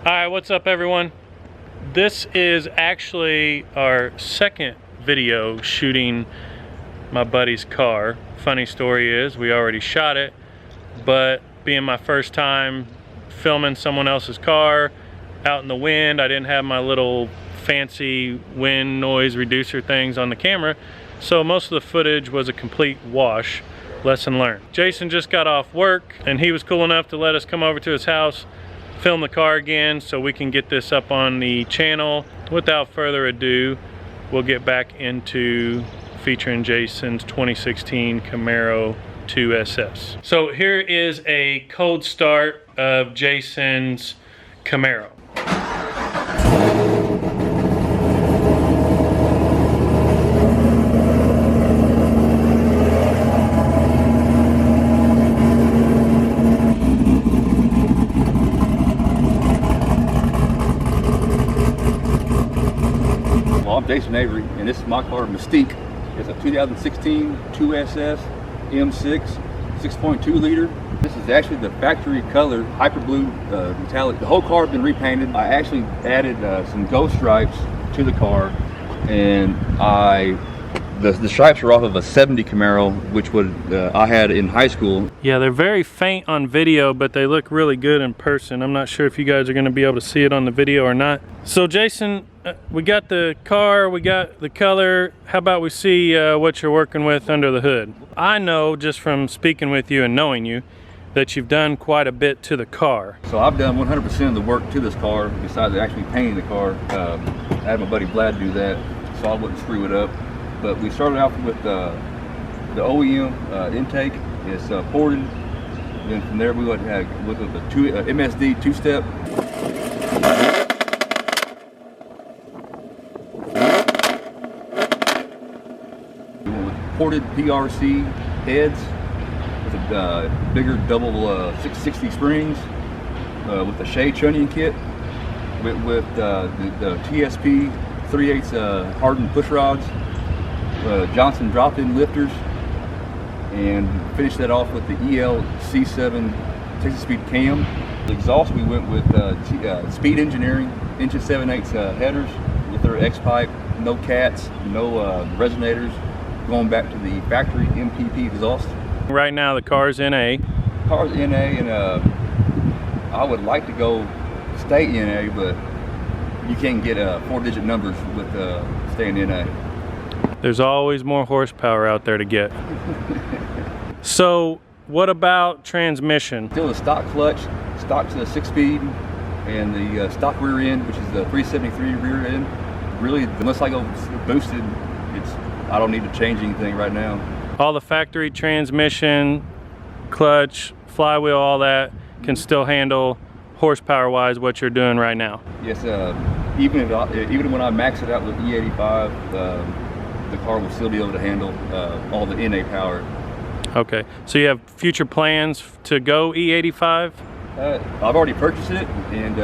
Alright, what's up everyone? This is actually our second video shooting my buddy's car. Funny story is, we already shot it, but being my first time filming someone else's car out in the wind, I didn't have my little fancy wind noise reducer things on the camera, so most of the footage was a complete wash. Lesson learned. Jason just got off work and he was cool enough to let us come over to his house, film the car again so we can get this up on the channel. Without further ado, we'll get back into featuring Jason's 2016 Camaro SS. So here is a cold start of Jason's Camaro. I'm Jason Avery, and this is my car, Mystique. It's a 2016 2SS M6 6.2 liter. This is actually the factory color hyper blue metallic. The whole car has been repainted. I actually added some ghost stripes to the car, and the stripes are off of a 70 Camaro, which I had in high school. Yeah, they're very faint on video, but they look really good in person. I'm not sure if you guys are going to be able to see it on the video or not. So Jason, we got the car, we got the color. How about we see what you're working with under the hood? I know just from speaking with you and knowing you that you've done quite a bit to the car. So I've done 100% of the work to this car besides actually painting the car. I had my buddy Vlad do that so I wouldn't screw it up. But we started off with the OEM intake. It's ported. Then from there we went with the MSD two-step. We went with ported PRC heads with a bigger double 660 springs with the shade trunnion kit. Went with the TSP 3/8 hardened push rods. Johnson drop-in lifters, and finished that off with the EL-C7 6-speed Cam. The exhaust we went with Speed Engineering inch 7/8 headers with their X-pipe, no cats, no resonators, going back to the factory MPP exhaust. Right now the car's NA. Car's NA, and I would like to stay NA, but you can't get 4-digit numbers with staying NA. There's always more horsepower out there to get. So what about transmission? Still the stock clutch, stock to the 6-speed, and the stock rear end, which is the 373 rear end. Really, unless I go boosted, I don't need to change anything right now. All the factory transmission, clutch, flywheel, all that can still handle horsepower wise what you're doing right now. Yes, even when I max it out with E85, the car will still be able to handle all the NA power. Okay, so you have future plans to go E85? I've already purchased it, and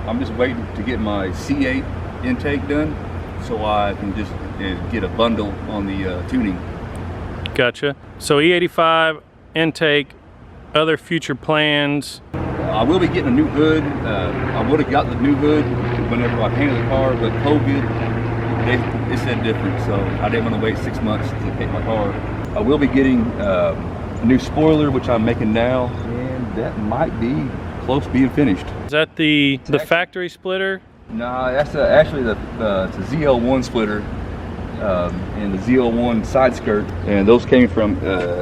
I'm just waiting to get my C8 intake done so I can just get a bundle on the tuning. Gotcha. So E85 intake, other future plans? I will be getting a new hood. I would have got the new hood whenever I painted the car, but COVID, they said different, so I didn't want to wait 6 months to paint my car. I will be getting a new spoiler, which I'm making now, and that might be close to being finished. Is that the factory splitter? No, that's actually it's a ZL1 splitter and the ZL1 side skirt, and those came from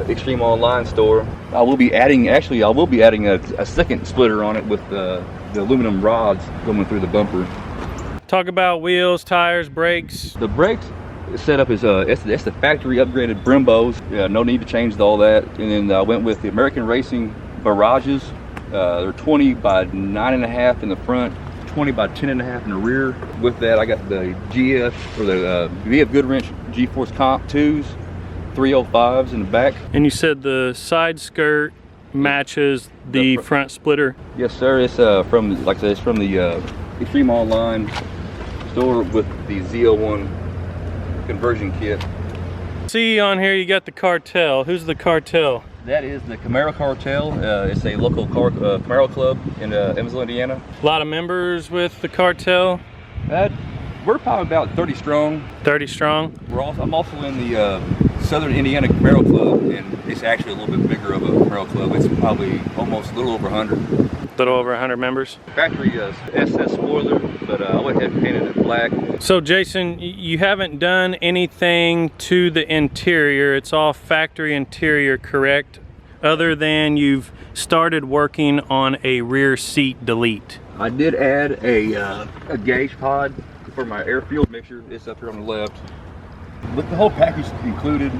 Extreme Online store. I will be adding a second splitter on it with the aluminum rods going through the bumper. Talk about wheels, tires, brakes. The brakes setup is it's the factory upgraded Brembos. Yeah, no need to change all that. And then I went with the American Racing Barrages. They're 20 by 9.5 in the front, 20 by 10.5 in the rear. With that, I got the GF or the VF Goodwrench G-Force Comp 2s, 305s in the back. And you said the side skirt matches the front splitter? Yes, sir. It's from, like I said, it's from the Extreme Online store with the ZL1 conversion kit. See on here you got the cartel. Who's the cartel? That is the Camaro Cartel. It's a local Camaro club in Evansville, Indiana. A lot of members with the cartel. We're probably about 30 strong. 30 strong. I'm also in the Southern Indiana Camaro Club, and it's actually a little bit bigger of a Camaro club. It's probably almost a little over 100. A little over 100 members. Factory SS spoiler, but I went ahead and painted it black. So Jason, you haven't done anything to the interior. It's all factory interior, correct? Other than you've started working on a rear seat delete. I did add a gauge pod for my air fuel mixture. It's up here on the left. With the whole package included,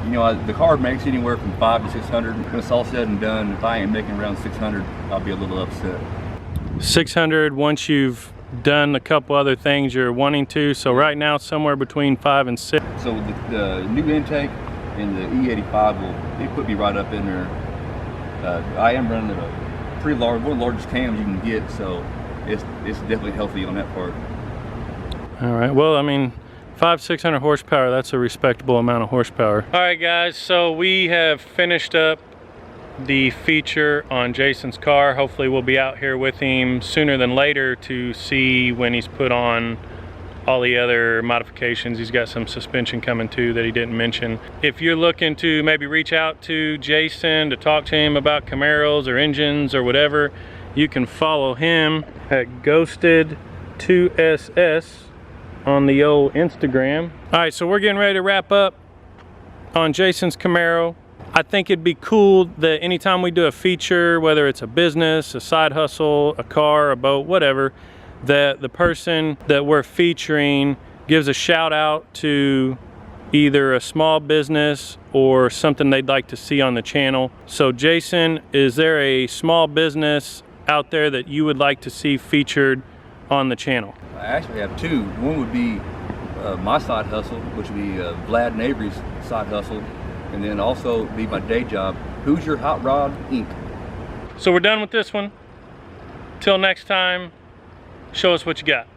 you know, the car makes anywhere from 500 to 600. When it's all said and done, if I ain't making around 600, I'll be a little upset. 600 once you've done a couple other things you're wanting to. So right now, somewhere between 5 and 6. So the new intake and the E85 it put me right up in there. I am running a pretty large, one of the largest cams you can get, so it's definitely healthy on that part. All right, well, I mean, 500-600 horsepower, that's a respectable amount of horsepower. All right guys, so we have finished up the feature on Jason's car. Hopefully we'll be out here with him sooner than later to see when he's put on all the other modifications. He's got some suspension coming too that he didn't mention. If you're looking to maybe reach out to Jason to talk to him about Camaros or engines or whatever, you can follow him at GHOSTED2SS on the old Instagram. All right, so we're getting ready to wrap up on Jason's Camaro. I think it'd be cool that anytime we do a feature, whether it's a business, a side hustle, a car, a boat, whatever, that the person that we're featuring gives a shout out to either a small business or something they'd like to see on the channel. So Jason, is there a small business out there that you would like to see featured on the channel? I actually have two. One would be my side hustle, which would be Vlad and Avery's side hustle, and then also be my day job, Who's Your Hot Rod Inc. So we're done with this one. Till next time, show us what you got.